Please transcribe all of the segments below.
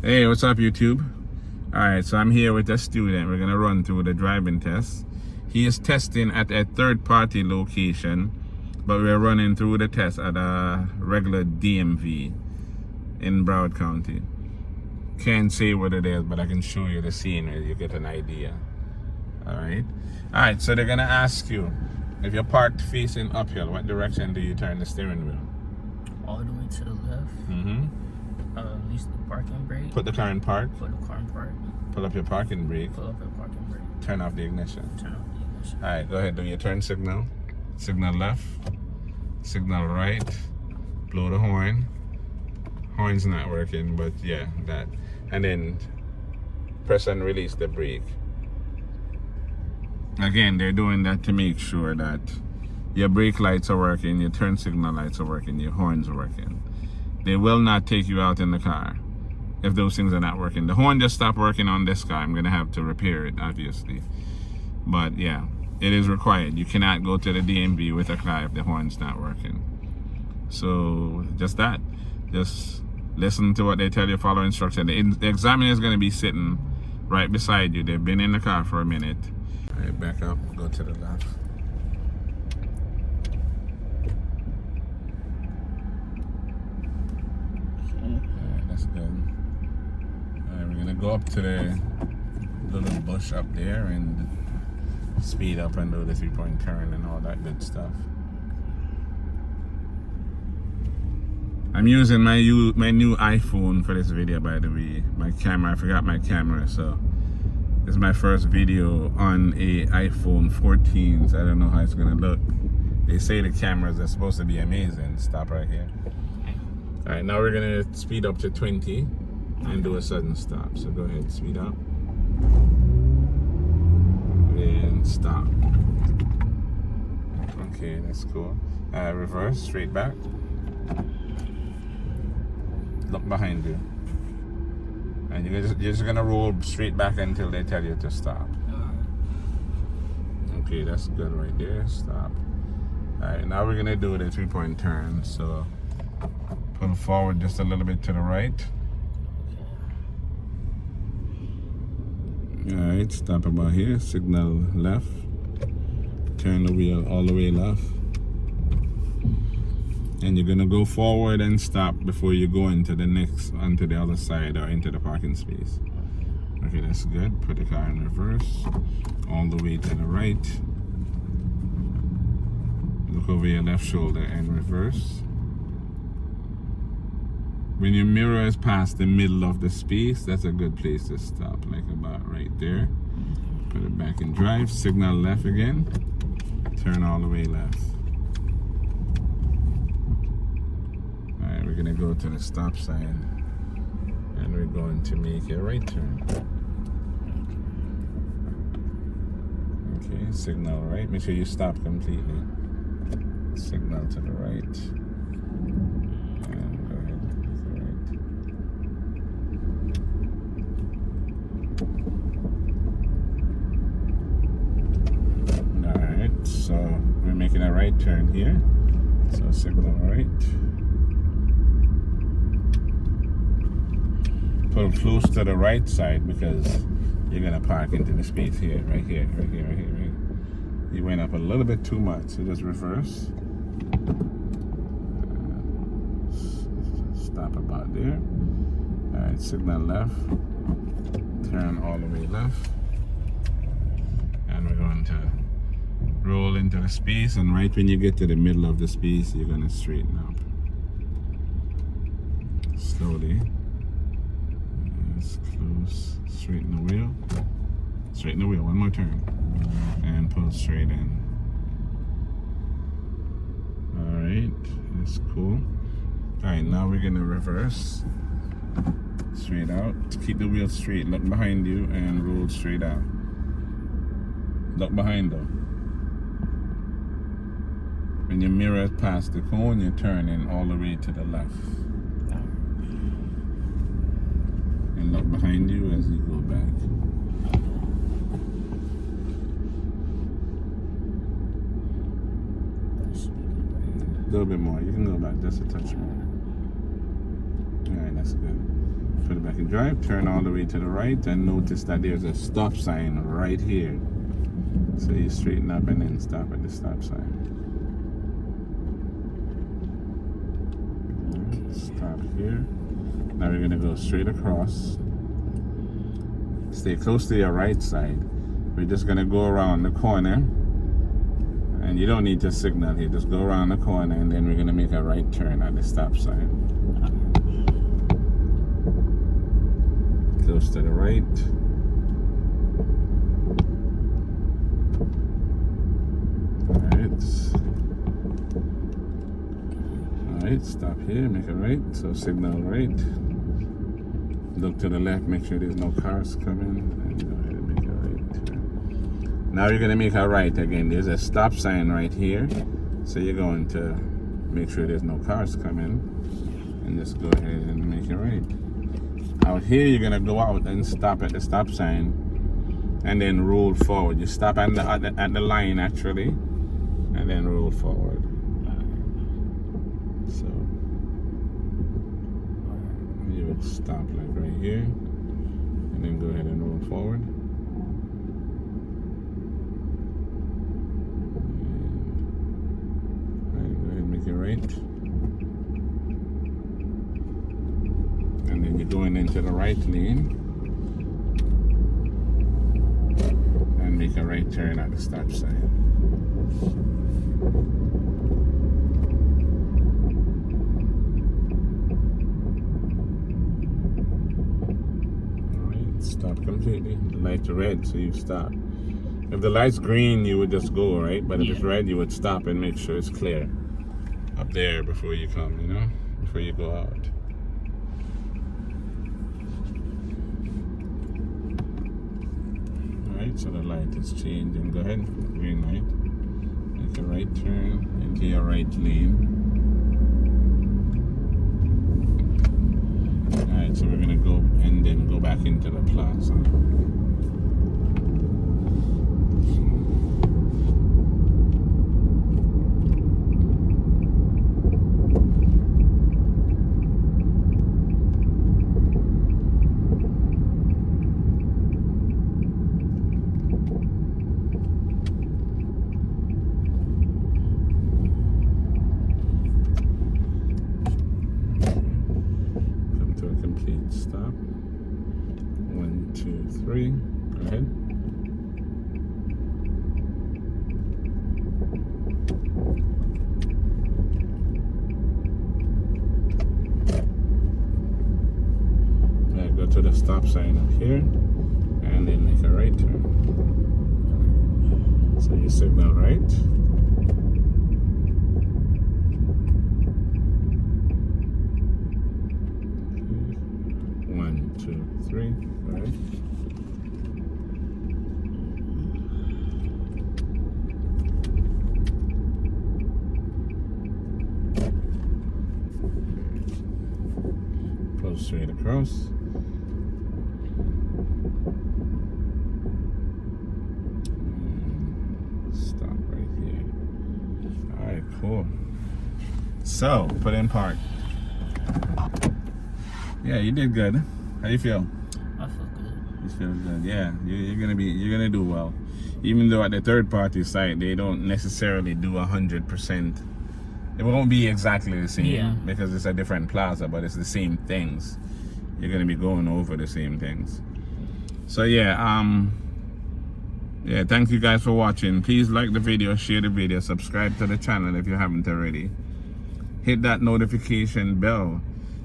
Hey, what's up, YouTube? Alright, so I'm here with a student. We're going to run through the driving test. He is testing at a third-party location, but we're running through the test at a regular DMV in Broward County. Can't say what it is, but I can show you the scene where you get an idea. Alright, so they're going to ask you, if you're parked facing uphill, what direction do you turn the steering wheel? All the way to the left. Mm-hmm. Release the parking brake. Put the car in park. Put the car in park. Pull up your parking brake. Pull up your parking brake. Turn off the ignition. Turn off the ignition. Alright, go ahead, do your turn signal. Signal left. Signal right. Blow the horn. Horn's not working, but yeah, that. And then press and release the brake. Again, they're doing that to make sure that your brake lights are working, your turn signal lights are working, your horns are working. They will not take you out in the car if those things are not working. The horn just stopped working on this car. I'm going to have to repair it, obviously. But yeah, it is required. You cannot go to the DMV with a car if the horn's not working. So just that. Just listen to what they tell you, follow instruction. The examiner is going to be sitting right beside you. They've been in the car for a minute. All right, back up, go to the left. That's good. Alright, we're gonna go up to the little bush up there and speed up and do the 3-point turn and all that good stuff. I'm using my new iPhone for this video, by the way. My camera, I forgot my camera, so this is my first video on a iPhone 14, so I don't know how it's gonna look. They say the cameras are supposed to be amazing. Stop right here. Alright, now we're gonna speed up to 20 and do a sudden stop. So go ahead, speed up. And stop. Okay, that's cool. Reverse, straight back. Look behind you. And you're just gonna roll straight back until they tell you to stop. Okay, that's good right there. Stop. Alright, now we're gonna do the 3-point turn. So pull forward just a little bit to the right. Alright, stop about here. Signal left. Turn the wheel all the way left. And you're gonna go forward and stop before you go into onto the other side or into the parking space. Okay, that's good. Put the car in reverse. All the way to the right. Look over your left shoulder and reverse. When your mirror is past the middle of the space, that's a good place to stop, like about right there. Put it back in drive, signal left again, turn all the way left. Alright, we're gonna go to the stop sign and we're going to make a right turn. Okay, signal right, make sure you stop completely. Signal to the right. So we're making a right turn here. So signal right. Pull close to the right side because you're gonna park into the space here, right here. You went up a little bit too much, so just reverse. Stop about there. Alright, signal left. Turn all the way left. And we're going to roll into the space, and right when you get to the middle of the space, you're gonna straighten up. Slowly. Yes, close. Straighten the wheel. Straighten the wheel. One more turn. And pull straight in. Alright, that's cool. Alright, now we're gonna reverse. Straight out. Keep the wheel straight. Look behind you and roll straight out. Look behind though. When your mirror is past the cone, you're turning all the way to the left. And look behind you as you go back. A little bit more. You can go back just a touch more. Alright, that's good. put it back in drive, turn all the way to the right, and notice that there's a stop sign right here. So you straighten up and then stop at the stop sign. Stop here. Now we're gonna go straight across. Stay close to your right side. We're just gonna go around the corner, and you don't need to signal here. Just go around the corner, and then we're gonna make a right turn at the stop sign. Close to the right. Alright, stop here, make a right. So signal right. Look to the left, make sure there's no cars coming, and go ahead and make a right turn. Now you're gonna make a right again. There's a stop sign right here. So you're going to make sure there's no cars coming, and just go ahead and make a right. Out here, you're gonna go out and stop at the stop sign, and then roll forward. You stop at the line actually, and then roll forward. So you would stop like right here, and then go ahead and roll forward. And go ahead and make it right. And then you're going into the right lane and make a right turn at the stop sign. Alright, stop completely. The light's red, so you stop. If the light's green, you would just go, right? But if it's red, you would stop and make sure it's clear up there before you come, you know? Before you go out. So the light is changing. Go ahead, green light. Make a right turn into your right lane. Alright, so we're gonna go and then go back into the plaza. Stop. 1, 2, 3. Go ahead. Now go to the stop sign up here, and then make a right turn. So you signal right. 1, 2, 3. All right. Go straight across. And stop right here. All right, cool. So, put in park. Yeah, you did good. How you feel? I feel good. You feel good. Yeah, you're gonna do well. Even though at the third party site they don't necessarily do 100%. It won't be exactly the same because it's a different plaza, but it's the same things. You're gonna be going over the same things. So yeah, thank you guys for watching. Please like the video, share the video, subscribe to the channel if you haven't already. Hit that notification bell.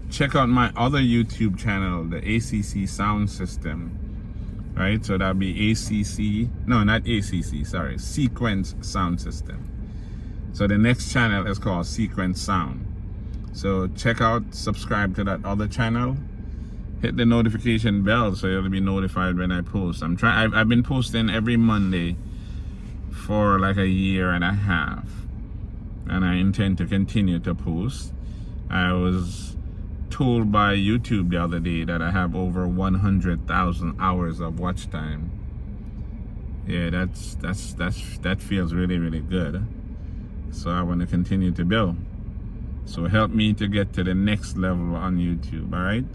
Check out my other YouTube channel, the ACC Sound System, right? So that'll be Sequence Sound System. So the next channel is called Sequence Sound. So check out, subscribe to that other channel. Hit the notification bell so you'll be notified when I post. I've been posting every Monday for like a year and a half, and I intend to continue to post. I was told by YouTube the other day that I have over 100,000 hours of watch time. Yeah, that feels really, really good. So I want to continue to build. So help me to get to the next level on YouTube, all right?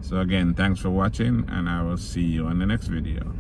So again, thanks for watching, and I will see you on the next video.